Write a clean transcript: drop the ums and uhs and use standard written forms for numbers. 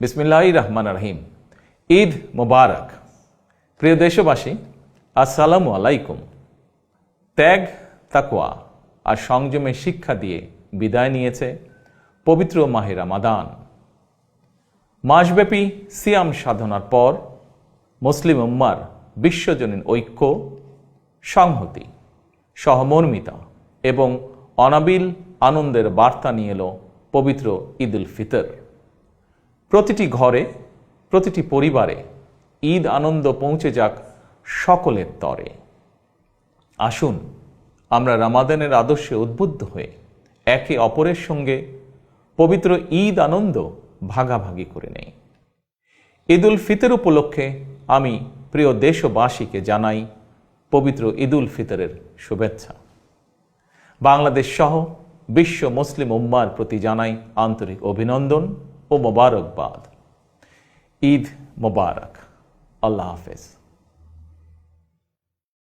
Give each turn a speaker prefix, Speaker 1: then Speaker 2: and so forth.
Speaker 1: বিসমিল্লাহির রহমানির রহিম। ঈদ মোবারক। প্রিয় দেশবাসী, আসসালামু আলাইকুম। ত্যাগ, তাকওয়া আর সংযমের শিক্ষা দিয়ে বিদায় নিয়েছে পবিত্র মাহে রমাদান। মাসব্যাপী সিয়াম সাধনার পর মুসলিম উম্মার বিশ্বজনীন ঐক্য, সংহতি, সহমর্মিতা এবং অনাবিল আনন্দের বার্তা নিয়ে এলো পবিত্র ঈদ উল ফিতর। প্রতিটি ঘরে, প্রতিটি পরিবারে ঈদ আনন্দ পৌঁছে যাক সকলের তরে। আসুন আমরা রমাদানের আদর্শে উদ্বুদ্ধ হয়ে একে অপরের সঙ্গে পবিত্র ঈদ আনন্দ ভাগাভাগি করে নেই। ঈদ উল ফিতর উপলক্ষে আমি প্রিয় দেশবাসীকে জানাই পবিত্র ঈদ উল ফিতরের শুভেচ্ছা। বাংলাদেশ সহ বিশ্ব মুসলিম উম্মার প্রতি জানাই আন্তরিক অভিনন্দন ও মোবারকবাদ। ঈদ মোবারক। আল্লাহ হাফেজ।